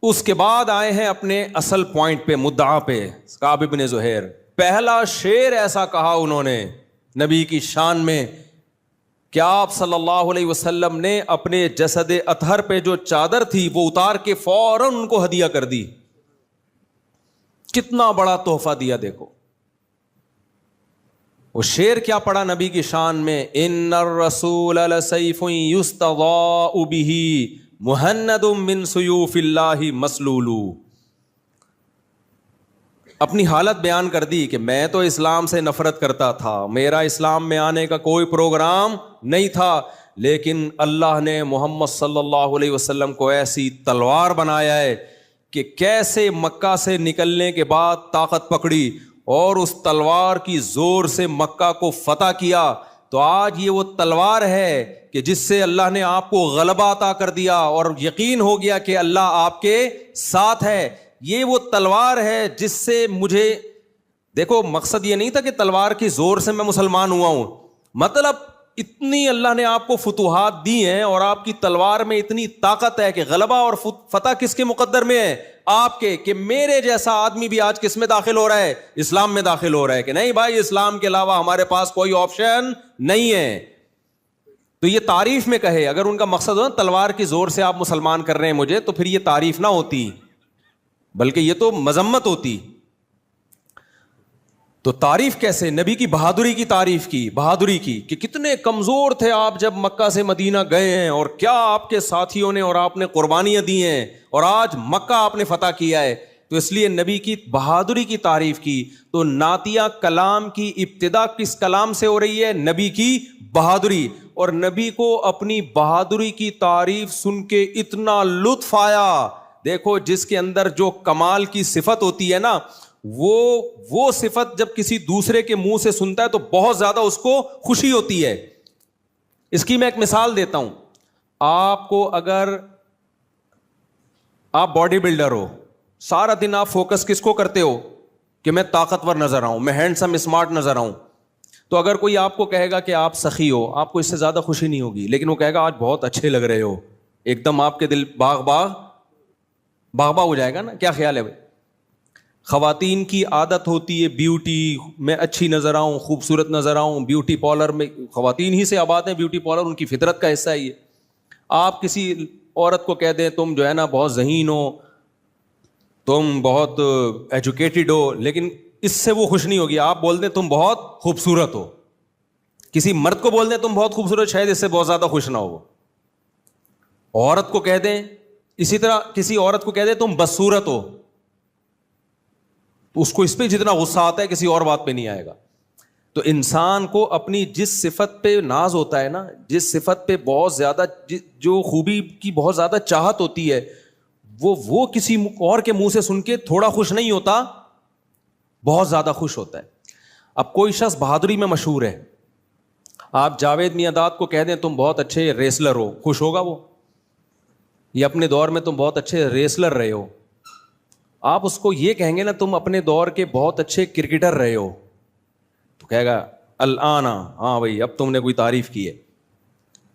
اس کے بعد آئے ہیں اپنے اصل پوائنٹ پہ، مدعا پہ. کعب بن زہیر پہلا شعر ایسا کہا انہوں نے نبی کی شان میں کہ آپ صلی اللہ علیہ وسلم نے اپنے جسد اطہر پہ جو چادر تھی وہ اتار کے فوراً ان کو ہدیہ کر دی. کتنا بڑا تحفہ دیا. دیکھو وہ شعر کیا پڑا نبی کی شان میں, ان الرسول لسیف یستضاء بہ مہند من سیوف اللہ مسلول. اپنی حالت بیان کر دی کہ میں تو اسلام سے نفرت کرتا تھا, میرا اسلام میں آنے کا کوئی پروگرام نہیں تھا, لیکن اللہ نے محمد صلی اللہ علیہ وسلم کو ایسی تلوار بنایا ہے کہ کیسے مکہ سے نکلنے کے بعد طاقت پکڑی اور اس تلوار کی زور سے مکہ کو فتح کیا. تو آج یہ وہ تلوار ہے کہ جس سے اللہ نے آپ کو غلبہ عطا کر دیا اور یقین ہو گیا کہ اللہ آپ کے ساتھ ہے. یہ وہ تلوار ہے جس سے مجھے, دیکھو مقصد یہ نہیں تھا کہ تلوار کی زور سے میں مسلمان ہوا ہوں, مطلب اتنی اللہ نے آپ کو فتوحات دی ہیں اور آپ کی تلوار میں اتنی طاقت ہے کہ غلبہ اور فتح کس کے مقدر میں ہے, آپ کے, کہ میرے جیسا آدمی بھی آج کس میں داخل ہو رہا ہے, اسلام میں داخل ہو رہا ہے کہ نہیں بھائی اسلام کے علاوہ ہمارے پاس کوئی آپشن نہیں ہے. تو یہ تعریف میں کہے, اگر ان کا مقصد ہو تلوار کی زور سے آپ مسلمان کر رہے ہیں مجھے, تو پھر یہ تعریف نہ ہوتی بلکہ یہ تو مذمت ہوتی. تو تعریف کیسے, نبی کی بہادری کی تعریف کی, بہادری کی کہ کتنے کمزور تھے آپ جب مکہ سے مدینہ گئے ہیں اور کیا آپ کے ساتھیوں نے اور آپ نے قربانیاں دی ہیں اور آج مکہ آپ نے فتح کیا ہے. تو اس لیے نبی کی بہادری کی تعریف کی. تو نعتیہ کلام کی ابتدا کس کلام سے ہو رہی ہے, نبی کی بہادری. اور نبی کو اپنی بہادری کی تعریف سن کے اتنا لطف آیا. دیکھو جس کے اندر جو کمال کی صفت ہوتی ہے نا, وہ صفت جب کسی دوسرے کے منہ سے سنتا ہے تو بہت زیادہ اس کو خوشی ہوتی ہے. اس کی میں ایک مثال دیتا ہوں. آپ کو اگر آپ باڈی بلڈر ہو, سارا دن آپ فوکس کس کو کرتے ہو کہ میں طاقتور نظر آؤں, میں ہینڈسم اسمارٹ نظر آؤں, تو اگر کوئی آپ کو کہے گا کہ آپ سخی ہو, آپ کو اس سے زیادہ خوشی نہیں ہوگی, لیکن وہ کہے گا آج بہت اچھے لگ رہے ہو, ایک دم آپ کے دل باغ ہو جائے گا نا. کیا خیال ہے بھائی؟ خواتین کی عادت ہوتی ہے بیوٹی, میں اچھی نظر آؤں, خوبصورت نظر آؤں, بیوٹی پارلر میں خواتین ہی سے آباد ہیں, بیوٹی پارلر ان کی فطرت کا حصہ ہے یہ. آپ کسی عورت کو کہہ دیں تم جو ہے نا بہت ذہین ہو, تم بہت ایجوکیٹڈ ہو, لیکن اس سے وہ خوش نہیں ہوگی. آپ بول دیں تم بہت خوبصورت ہو, کسی مرد کو بول دیں تم بہت خوبصورت, شاید اس سے بہت زیادہ خوش نہ ہو. عورت کو کہہ دیں, اسی طرح کسی عورت کو کہہ دیں تم بدصورت ہو, تو اس کو اس پہ جتنا غصہ آتا ہے کسی اور بات پہ نہیں آئے گا. تو انسان کو اپنی جس صفت پہ ناز ہوتا ہے نا, جس صفت پہ بہت زیادہ, جو خوبی کی بہت زیادہ چاہت ہوتی ہے, وہ کسی اور کے منہ سے سن کے تھوڑا خوش نہیں ہوتا, بہت زیادہ خوش ہوتا ہے. اب کوئی شخص بہادری میں مشہور ہے, آپ جاوید میاں کو کہہ دیں تم بہت اچھے ریسلر ہو, خوش ہوگا وہ؟ یہ اپنے دور میں تم بہت اچھے ریسلر رہے ہو. آپ اس کو یہ کہیں گے نا تم اپنے دور کے بہت اچھے کرکٹر رہے ہو, تو کہے گا الان, ہاں بھائی اب تم نے کوئی تعریف کی ہے.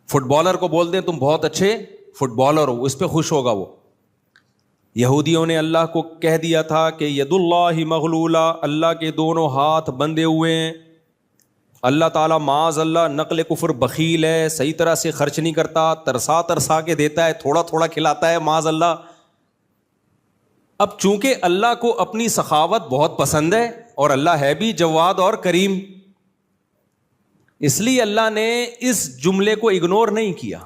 فٹ بالر کو بول دیں تم بہت اچھے فٹ بالر ہو, اس پہ خوش ہوگا وہ. یہودیوں نے اللہ کو کہہ دیا تھا کہ ید اللہ مغلولہ, اللہ کے دونوں ہاتھ بندھے ہوئے ہیں. اللہ تعالیٰ معاذ اللہ نقل کفر بخیل ہے, صحیح طرح سے خرچ نہیں کرتا, ترسا کے دیتا ہے, تھوڑا تھوڑا کھلاتا ہے معاذ اللہ. اب چونکہ اللہ کو اپنی سخاوت بہت پسند ہے اور اللہ ہے بھی جواد اور کریم, اس لیے اللہ نے اس جملے کو اگنور نہیں کیا,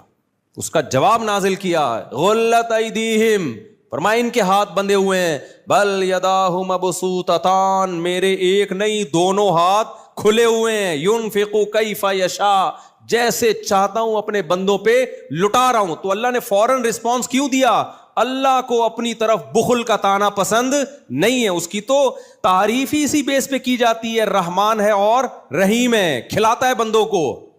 اس کا جواب نازل کیا. غلت ایدیہم, فرمایا ان کے ہاتھ بندھے ہوئے ہیں. بل یداہ مبسوطتان, میرے ایک نہیں دونوں ہاتھ کھلے ہوئے ہیں. ينفق کیف یشاء, جیسے چاہتا ہوں اپنے بندوں پہ لٹا رہا ہوں. تو اللہ نے فوراً رسپانس کیوں دیا؟ اللہ کو اپنی طرف بخل کا تانا پسند نہیں ہے. اس کی تو تعریف ہی اسی بیس پہ کی جاتی ہے, رحمان ہے اور رحیم ہے, کھلاتا ہے بندوں کو.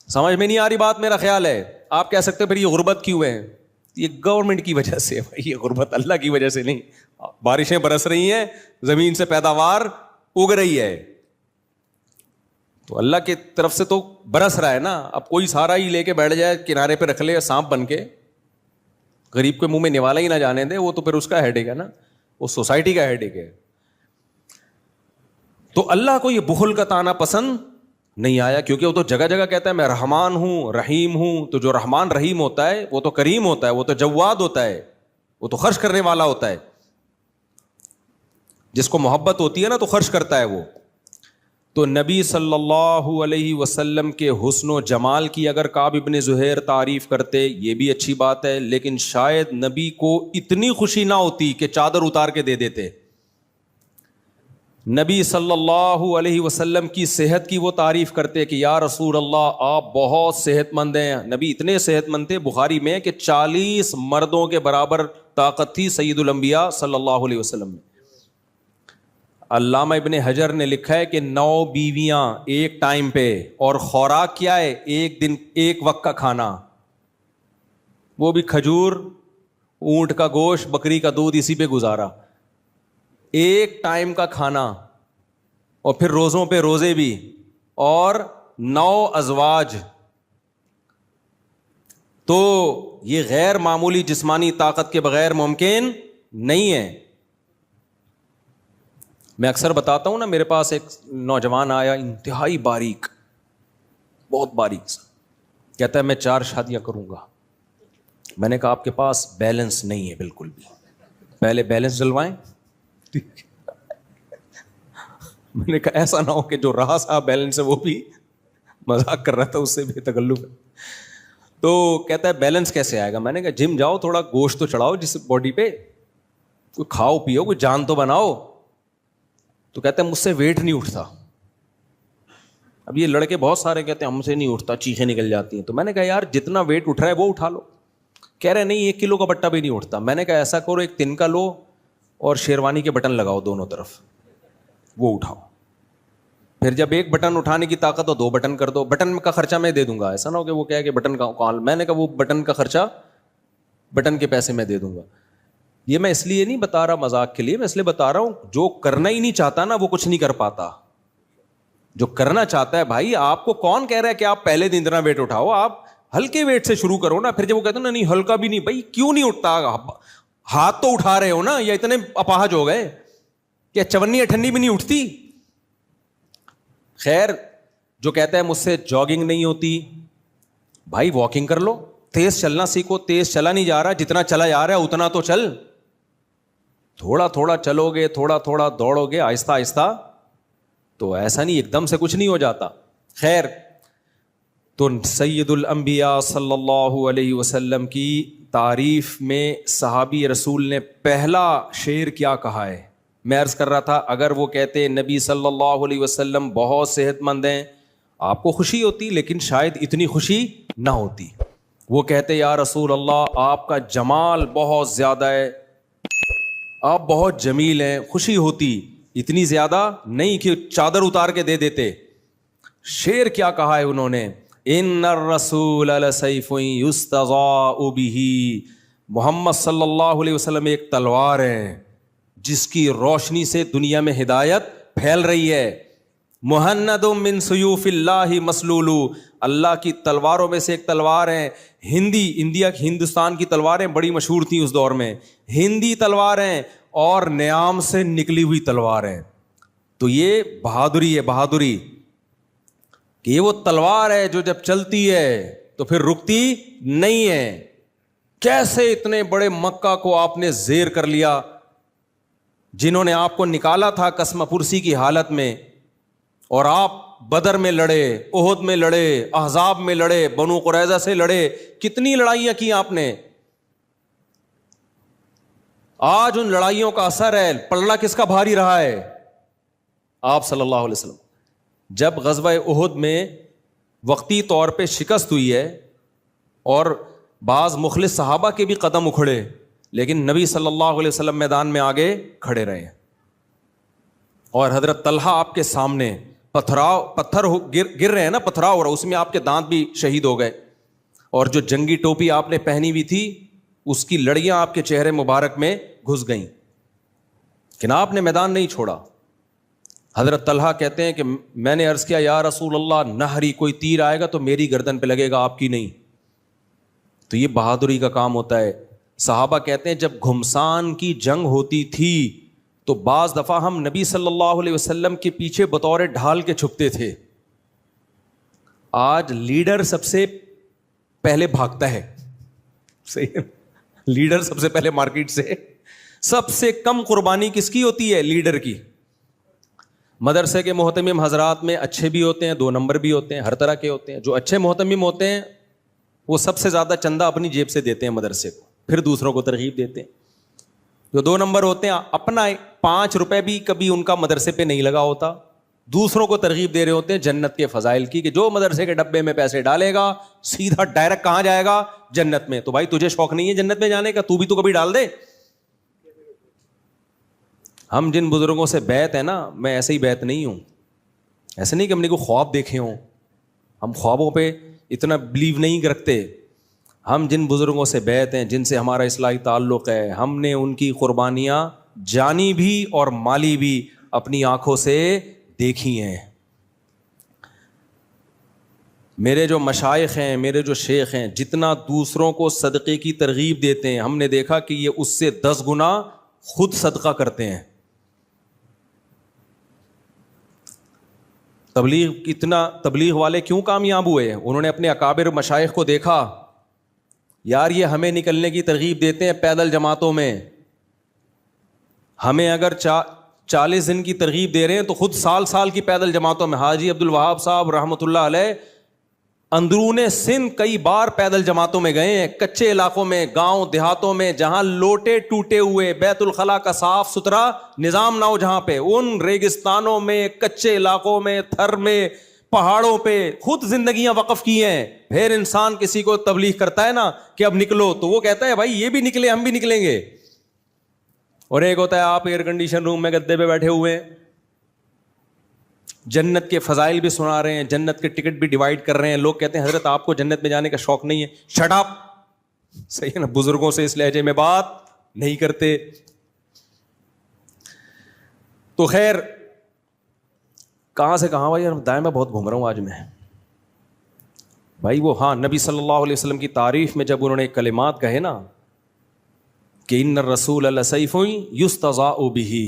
سمجھ میں نہیں آ رہی بات؟ میرا خیال ہے آپ کہہ سکتے پھر یہ غربت کیوں ہے؟ یہ گورنمنٹ کی وجہ سے, یہ غربت اللہ کی وجہ سے نہیں. بارشیں برس رہی ہیں, زمین سے پیداوار اگ رہی ہے, تو اللہ کی طرف سے تو برس رہا ہے نا. اب کوئی سارا ہی لے کے بیٹھ جائے کنارے پہ رکھ لے سانپ بن کے, غریب کے منہ میں نوالا ہی نہ جانے دے, وہ تو پھر اس کا ہیڈیک ہے نا, وہ سوسائٹی کا ہیڈیک ہے. تو اللہ کو یہ بخل کا تانا پسند نہیں آیا, کیونکہ وہ تو جگہ جگہ کہتا ہے میں رحمان ہوں رحیم ہوں. تو جو رحمان رحیم ہوتا ہے وہ تو کریم ہوتا ہے, وہ تو جواد ہوتا ہے, وہ تو خرچ کرنے والا ہوتا ہے. جس کو محبت ہوتی ہے نا تو خرچ کرتا ہے وہ. تو نبی صلی اللہ علیہ وسلم کے حسن و جمال کی اگر کعب ابن زہیر تعریف کرتے یہ بھی اچھی بات ہے, لیکن شاید نبی کو اتنی خوشی نہ ہوتی کہ چادر اتار کے دے دیتے. نبی صلی اللہ علیہ وسلم کی صحت کی وہ تعریف کرتے کہ یا رسول اللہ آپ بہت صحت مند ہیں. نبی اتنے صحت مند تھے, بخاری میں, کہ 40 مردوں کے برابر طاقت تھی سید الانبیاء صلی اللہ علیہ وسلم میں. علامہ ابن حجر نے لکھا ہے کہ 9 بیویاں ایک ٹائم پہ, اور خوراک کیا ہے, ایک دن ایک وقت کا کھانا, وہ بھی کھجور, اونٹ کا گوشت, بکری کا دودھ, اسی پہ گزارا. ایک ٹائم کا کھانا, اور پھر روزوں پہ روزے بھی, اور 9 ازواج. تو یہ غیر معمولی جسمانی طاقت کے بغیر ممکن نہیں ہے. میں اکثر بتاتا ہوں نا, میرے پاس ایک نوجوان آیا, انتہائی باریک, بہت باریک سا, کہتا ہے میں 4 شادیاں کروں گا. میں نے کہا آپ کے پاس بیلنس نہیں ہے بالکل بھی, پہلے بیلنس ڈلوائیں. میں نے کہا ایسا نہ ہو کہ جو رہا صاحب بیلنس ہے وہ بھی مذاق کر رہا تھا, اس سے بھی تکلف ہے. تو کہتا ہے بیلنس کیسے آئے گا؟ میں نے کہا جم جاؤ, تھوڑا گوشت تو چڑھاؤ جس باڈی پہ, کوئی کھاؤ پیو, کوئی جان تو بناؤ. تو کہتا ہے مجھ سے ویٹ نہیں اٹھتا. اب یہ لڑکے بہت سارے کہتے ہیں ہم سے نہیں اٹھتا, چیخیں نکل جاتی ہیں. تو میں نے کہا یار جتنا ویٹ اٹھ رہا ہے وہ اٹھا لو. کہہ رہے نہیں 1 کلو کا بٹا بھی نہیں اٹھتا. میں نے کہا ایسا کرو, ایک تنکا لو اور شیروانی کے بٹن لگاؤ دونوں طرف, وہ اٹھاؤ. پھر جب ایک بٹن اٹھانے کی طاقت ہو 2 بٹن کر دو. بٹن کا خرچہ میں دے دوں گا, ایسا نہ ہو کہ وہ کہے کہ بٹن کا کال. میں نے کہا وہ بٹن کا خرچہ, بٹن کے پیسے میں دے دوں گا. یہ میں اس لیے نہیں بتا رہا مذاق کے لیے, میں اس لیے بتا رہا ہوں جو کرنا ہی نہیں چاہتا نا وہ کچھ نہیں کر پاتا. جو کرنا چاہتا ہے بھائی, آپ کو کون کہہ رہا ہے کہ آپ پہلے دن اتنا ویٹ اٹھاؤ, آپ ہلکے ویٹ سے شروع کرو نا. پھر جب وہ کہتے ہیں نا نہیں ہلکا بھی نہیں, بھائی کیوں نہیں اٹھتا؟ ہاتھ تو اٹھا رہے ہو نا, یا اتنے اپاہج ہو گئے کہ 54-58 بھی نہیں اٹھتی؟ خیر, جو کہتا ہے مجھ سے جاگنگ نہیں ہوتی, بھائی واکنگ کر لو, تیز چلنا سیکھو. تیز چلا نہیں جا رہا, جتنا چلا جا رہا ہے اتنا تو چل. تھوڑا تھوڑا چلو گے, تھوڑا تھوڑا دوڑو گے, آہستہ آہستہ, تو ایسا نہیں ایک دم سے کچھ نہیں ہو جاتا. خیر, تو سید الانبیاء صلی اللہ علیہ وسلم کی تعریف میں صحابی رسول نے پہلا شعر کیا کہا ہے؟ میں عرض کر رہا تھا اگر وہ کہتے نبی صلی اللہ علیہ وسلم بہت صحت مند ہیں, آپ کو خوشی ہوتی, لیکن شاید اتنی خوشی نہ ہوتی. وہ کہتے یا رسول اللہ آپ کا جمال بہت زیادہ ہے, آپ بہت جمیل ہیں, خوشی ہوتی, اتنی زیادہ نہیں کہ چادر اتار کے دے دیتے. شعر کیا کہا ہے انہوں نے؟ ان الرسول لسیف یستضاء بہ, محمد صلی اللہ علیہ وسلم ایک تلوار ہے جس کی روشنی سے دنیا میں ہدایت پھیل رہی ہے. مہند من سیوف اللہ مسلول, اللہ کی تلواروں میں سے ایک تلوار ہے. ہندوستان کی تلواریں بڑی مشہور تھیں اس دور میں, ہندی تلواریں اور نیام سے نکلی ہوئی تلواریں. تو یہ بہادری ہے, بہادری کہ یہ وہ تلوار ہے جو جب چلتی ہے تو پھر رکتی نہیں ہے. کیسے اتنے بڑے مکہ کو آپ نے زیر کر لیا, جنہوں نے آپ کو نکالا تھا قسم پرسی کی حالت میں, اور آپ بدر میں لڑے, احد میں لڑے, احزاب میں لڑے, بنو قریظہ سے لڑے, کتنی لڑائیاں کی آپ نے. آج ان لڑائیوں کا اثر ہے, پلڑا کس کا بھاری رہا ہے؟ آپ صلی اللہ علیہ وسلم. جب غزوہ احد میں وقتی طور پہ شکست ہوئی ہے اور بعض مخلص صحابہ کے بھی قدم اکھڑے, لیکن نبی صلی اللہ علیہ وسلم میدان میں آگے کھڑے رہے, اور حضرت طلحہ آپ کے سامنے, پتھر گر رہے ہیں نا, پتھراؤ, اور اس میں آپ کے دانت بھی شہید ہو گئے, اور جو جنگی ٹوپی آپ نے پہنی ہوئی تھی اس کی لڑیاں آپ کے چہرے مبارک میں گھس گئیں, لیکن آپ نے میدان نہیں چھوڑا. حضرت طلحہ کہتے ہیں کہ میں نے عرض کیا یا رسول اللہ نہری, کوئی تیر آئے گا تو میری گردن پہ لگے گا, آپ کی نہیں. تو یہ بہادری کا کام ہوتا ہے. صحابہ کہتے ہیں جب گھمسان کی جنگ ہوتی تھی تو بعض دفعہ ہم نبی صلی اللہ علیہ وسلم کے پیچھے بطور ڈھال کے چھپتے تھے. آج لیڈر سب سے پہلے بھاگتا ہے, صحیح, لیڈر سب سے پہلے مارکیٹ سے سب سے کم قربانی کس کی ہوتی ہے؟ لیڈر کی. مدرسے کے محتمم حضرات میں اچھے بھی ہوتے ہیں, 2 نمبر بھی ہوتے ہیں, ہر طرح کے ہوتے ہیں. جو اچھے محتمم ہوتے ہیں وہ سب سے زیادہ چندہ اپنی جیب سے دیتے ہیں مدرسے کو, پھر دوسروں کو ترغیب دیتے ہیں. جو 2 نمبر ہوتے ہیں اپنا 5 روپے بھی کبھی ان کا مدرسے پہ نہیں لگا ہوتا, دوسروں کو ترغیب دے رہے ہوتے ہیں جنت کے فضائل کی, کہ جو مدرسے کے ڈبے میں پیسے ڈالے گا سیدھا ڈائریکٹ کہاں جائے گا؟ جنت میں. تو بھائی تجھے شوق نہیں ہے جنت میں جانے کا؟ تو بھی تو کبھی ڈال دے. ہم جن بزرگوں سے بیعت ہے نا, میں ایسے ہی بیعت نہیں ہوں. ایسے نہیں کہ ہم نے کوئی خواب دیکھے ہوں, ہم خوابوں پہ اتنا بلیو نہیں رکھتے. ہم جن بزرگوں سے بیعت ہیں, جن سے ہمارا اصلاحی تعلق ہے, ہم نے ان کی قربانیاں جانی بھی اور مالی بھی اپنی آنکھوں سے دیکھی ہیں. میرے جو مشائخ ہیں, میرے جو شیخ ہیں, جتنا دوسروں کو صدقے کی ترغیب دیتے ہیں, ہم نے دیکھا کہ یہ اس سے 10 گنا خود صدقہ کرتے ہیں. تبلیغ والے کیوں کامیاب ہوئے؟ انہوں نے اپنے اکابر مشائخ کو دیکھا, یار یہ ہمیں نکلنے کی ترغیب دیتے ہیں پیدل جماعتوں میں, ہمیں اگر 40 دن کی ترغیب دے رہے ہیں تو خود سال کی پیدل جماعتوں میں. حاجی عبد الوہاب صاحب رحمۃ اللہ علیہ اندرون سندھ کئی بار پیدل جماعتوں میں گئے ہیں, کچے علاقوں میں, گاؤں دیہاتوں میں, جہاں لوٹے ٹوٹے ہوئے, بیت الخلاء کا صاف ستھرا نظام نہ ہو جہاں پہ, ان ریگستانوں میں, کچے علاقوں میں, تھر میں, پہاڑوں پہ خود زندگیاں وقف کی ہیں. پھر انسان کسی کو تبلیغ کرتا ہے نا کہ اب نکلو, تو وہ کہتا ہے بھائی یہ بھی نکلے ہم بھی نکلیں گے. اور ایک ہوتا ہے آپ ایئر کنڈیشن روم میں گدے پہ بیٹھے ہوئے ہیں, جنت کے فضائل بھی سنا رہے ہیں, جنت کے ٹکٹ بھی ڈیوائڈ کر رہے ہیں. لوگ کہتے ہیں حضرت آپ کو جنت میں جانے کا شوق نہیں ہے. Shut up. صحیح ہے نا, بزرگوں سے اس لہجے میں بات نہیں کرتے. تو خیر کہاں سے کہاں بھائی, دائیں میں بہت گھوم رہا ہوں آج میں بھائی. وہ ہاں نبی صلی اللہ علیہ وسلم کی تعریف میں جب انہوں نے کلمات کہے نا کہ ان الرسول لسیف یستضاء بہ,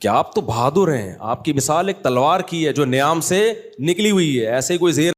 کہ آپ تو بہادر ہیں, آپ کی مثال ایک تلوار کی ہے جو نیام سے نکلی ہوئی ہے, ایسے کوئی زیر